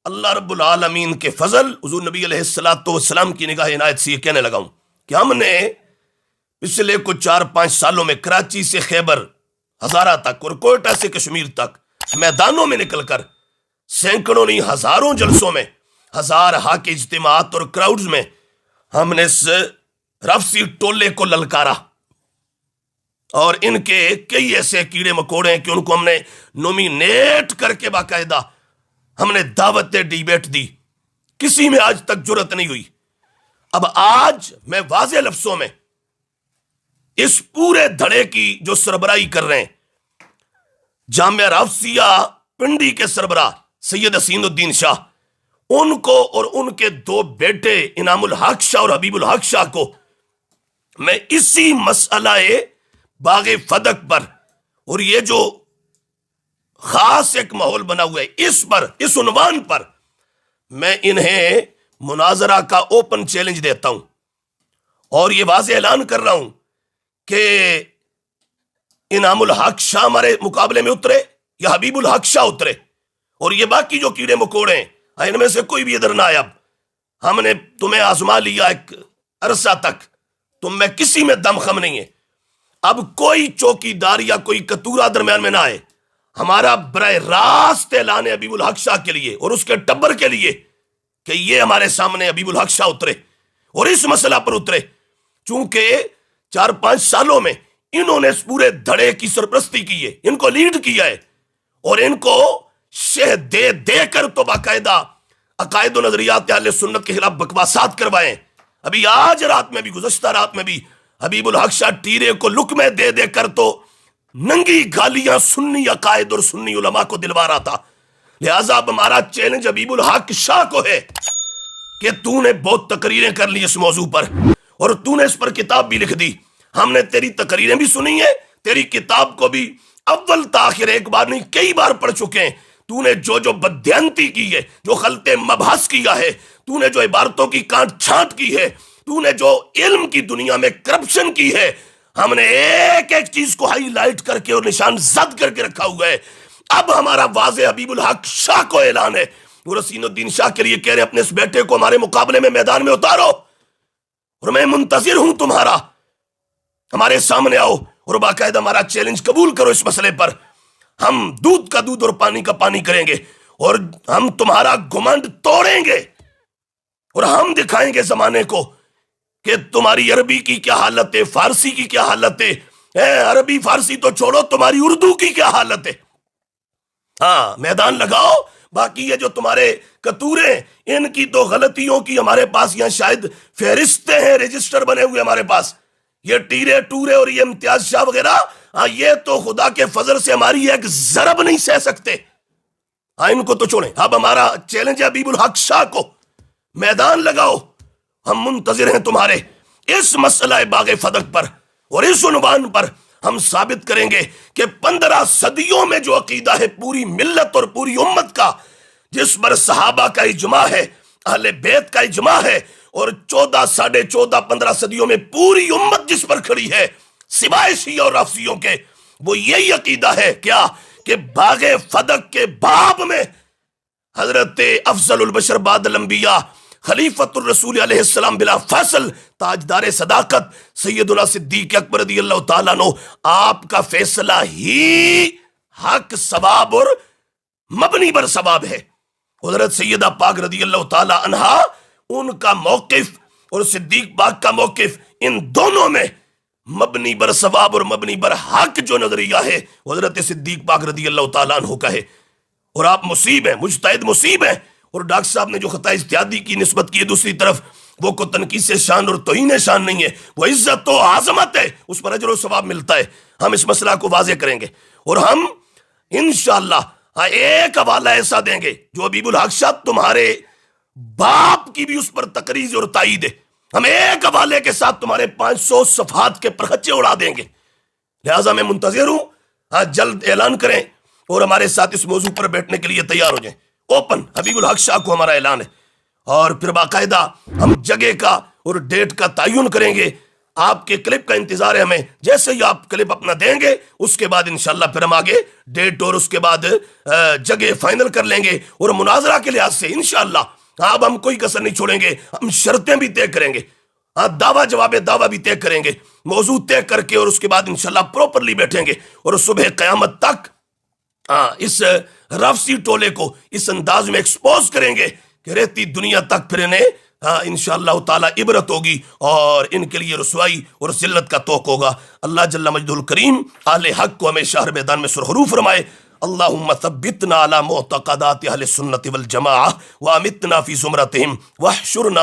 اللہ رب العالمین کے فضل حضور نبی علیہ السلام کی نگاہ عنایت سے یہ کہنے لگا ہوں کہ ہم نے پچھلے کچھ 4-5 سالوں میں کراچی سے خیبر ہزارہ تک اور کوئٹہ سے کشمیر تک میدانوں میں نکل کر سینکڑوں نہیں ہزاروں جلسوں میں، ہزار کے اجتماعات اور کراؤڈز میں ہم نے اس رفسی ٹولے کو للکارا، اور ان کے کئی ایسے کیڑے مکوڑے ہیں کہ ان کو ہم نے نومینیٹ کر کے باقاعدہ ہم نے دعوت ڈیبیٹ دی، کسی میں آج تک جرت نہیں ہوئی۔ اب آج میں واضح لفظوں میں اس پورے دھڑے کی جو سربراہی کر رہے ہیں جامعہ رافضیہ پنڈی کے سربراہ سید حسین الدین شاہ، ان کو اور ان کے 2 بیٹے انعام الحق شاہ اور حبیب الحق شاہ کو میں اسی مسئلہ باغ فدق پر، اور یہ جو خاص ایک ماحول بنا ہوا ہے اس عنوان پر میں انہیں مناظرہ کا اوپن چیلنج دیتا ہوں، اور یہ واضح اعلان کر رہا ہوں کہ انعام الحق شاہ ہمارے مقابلے میں اترے یا حبیب الحق شاہ اترے، اور یہ باقی جو کیڑے مکوڑے ہیں ان میں سے کوئی بھی ادھر نہ آیا۔ اب ہم نے تمہیں آزما لیا ایک عرصہ تک، تم میں کسی میں دم خم نہیں ہے، اب کوئی چوکی دار یا کوئی کتورا درمیان میں نہ آئے۔ ہمارا براہ راست اعلان ہے حبیب الحق شاہ کے لیے اور اس کے ٹبر کے لیے کہ یہ ہمارے سامنے حبیب الحق شاہ اترے اور اس مسئلہ پر اترے، چونکہ 4-5 سالوں میں انہوں نے اس پورے دھڑے کی سرپرستی کی ہے، ان کو لیڈ کیا ہے، اور ان کو شہ دے دے کر تو باقاعدہ عقائد و نظریات اہل سنت کے خلاف بکواسات کروائیں۔ ابھی آج رات میں بھی، گزشتہ رات میں بھی حبیب الحق شاہ ٹیرے کو لقمے دے دے کر تو ننگی گالیاں سنی عقائد اور سنی علماء کو دلوا رہا تھا۔ لہٰذا اب ہمارا چیلنج حبیب الحق شاہ کو ہے کہ تو نے بہت تقریریں کر لی اس موضوع پر، اور تو نے اس پر کتاب بھی لکھ دی، ہم نے تیری تقریریں بھی سنی ہیں، تیری کتاب کو بھی اول تاخیر ایک بار نہیں کئی بار پڑھ چکے ہیں۔ تو نے جو بددیانتی کی ہے، جو خلط مبحث کیا ہے، تو نے جو عبارتوں کی کانٹ چھانٹ کی ہے، تو نے جو علم کی دنیا میں کرپشن کی ہے، ہم نے ایک ایک چیز کو ہائی لائٹ کر کے اور نشان زد کر کے رکھا ہوا ہے۔ اب ہمارا واضح حبیب الحق شاہ کو اعلان ہے، وہ حسین الدین شاہ کے لیے کہہ رہے اپنے اس بیٹے کو ہمارے مقابلے میں میدان میں اتارو، اور میں منتظر ہوں تمہارا، ہمارے سامنے آؤ اور باقاعدہ ہمارا چیلنج قبول کرو۔ اس مسئلے پر ہم دودھ کا دودھ اور پانی کا پانی کریں گے، اور ہم تمہارا گھمنڈ توڑیں گے، اور ہم دکھائیں گے زمانے کو کہ تمہاری عربی کی کیا حالت ہے، فارسی کی کیا حالت ہے، عربی فارسی تو چھوڑو، تمہاری اردو کی کیا حالت ہے۔ ہاں میدان لگاؤ، باقی یہ جو تمہارے کتورے، ان کی تو غلطیوں کی ہمارے پاس یہاں شاید فہرستیں ہیں، رجسٹر بنے ہوئے ہمارے پاس، یہ ٹیرے ٹورے اور یہ امتیاز شاہ وغیرہ، یہ تو خدا کے فضل سے ہماری ایک ضرب نہیں سہ سکتے، ان کو تو چھوڑیں۔ اب ہمارا چیلنج ہے حبیب الحق شاہ کو، میدان لگاؤ، ہم منتظر ہیں تمہارے۔ اس مسئلہ باغ فدق پر اور اس عنوان پر ہم ثابت کریں گے کہ 15 صدیوں میں جو عقیدہ ہے پوری ملت اور پوری امت کا، جس پر صحابہ کا اجماع ہے، اہل بیت کا اجماع ہے، اور 14 ساڑھے 14 15 صدیوں میں پوری امت جس پر کھڑی ہے سوائے شیعہ اور رافضیوں کے، وہ یہی عقیدہ ہے کیا کہ باغ فدق کے باب میں حضرت افضل البشر بعد الانبیاء خلیفۃ الرسول علیہ السلام بلا فاصل تاجدار صداقت سیدنا صدیق اکبر رضی اللہ تعالیٰ عنہ، آپ کا فیصلہ ہی حق، ثواب اور مبنی بر ثواب ہے۔ حضرت سیدہ پاک رضی اللہ تعالیٰ عنہا، ان کا موقف اور صدیق پاک کا موقف، ان دونوں میں مبنی بر ثواب اور مبنی بر حق جو نظریہ ہے حضرت صدیق پاک رضی اللہ تعالیٰ عنہ کا ہے۔ اور آپ مصیب ہیں، مجتہد مصیب ہیں، اور ڈاکٹر صاحب نے جو خطا اجتہادی کی نسبت کی ہے دوسری طرف، وہ کو تنقیص سے شان اور توہین شان نہیں ہے، وہ عزت و عظمت ہے، اس پر اجر و ثواب ملتا ہے۔ ہم اس مسئلہ کو واضح کریں گے، اور ہم انشاءاللہ ایک حوالہ ایسا دیں گے جو حبیب الحق شاہ تمہارے باپ کی بھی اس پر تقریر اور تائید ہے، ہم ایک حوالے کے ساتھ تمہارے 500 صفحات کے پرخچے اڑا دیں گے۔ لہٰذا میں منتظر ہوں، جلد اعلان کریں اور ہمارے ساتھ اس موضوع پر بیٹھنے کے لیے تیار ہو جائیں۔ اوپن حبیب الحق شاہ کو ہمارا اعلان ہے، اور پھر باقاعدہ ہم جگہ کا اور ڈیٹ کا تعین کریں گے آپ کے کلپ کا انتظار ہے ہمیں. جیسے ہی آپ کلپ اپنا دیں گے اس کے بعد انشاءاللہ پھر ہم آگے ڈیٹ اور اس کے بعد جگہ فائنل کر لیں گے. اور مناظرہ کے لحاظ سے انشاءاللہ اب ہم کوئی کسر نہیں چھوڑیں گے. ہم شرطیں بھی طے کریں گے, دعویٰ جواب دعویٰ بھی طے کریں گے, موضوع طے کر کے, اور اس کے بعد انشاءاللہ پروپرلی بیٹھیں گے اور صبح قیامت تک اس رافضی ٹولے کو اس انداز میں ایکسپوز کریں گے کہ رہتی دنیا تک پھر انہیں انشاءاللہ تعالی عبرت ہوگی اور ان کے لیے رسوائی اور ذلت کا توق ہوگا. اللہ جل مجدہ الکریم اہل حق کو ہمیشہ ہر میدان میں سرخرو فرمائے. اللہم ثبتنا علی معتقدات اہل السنت والجماعہ وامتنا فی زمرتہم واحشرنا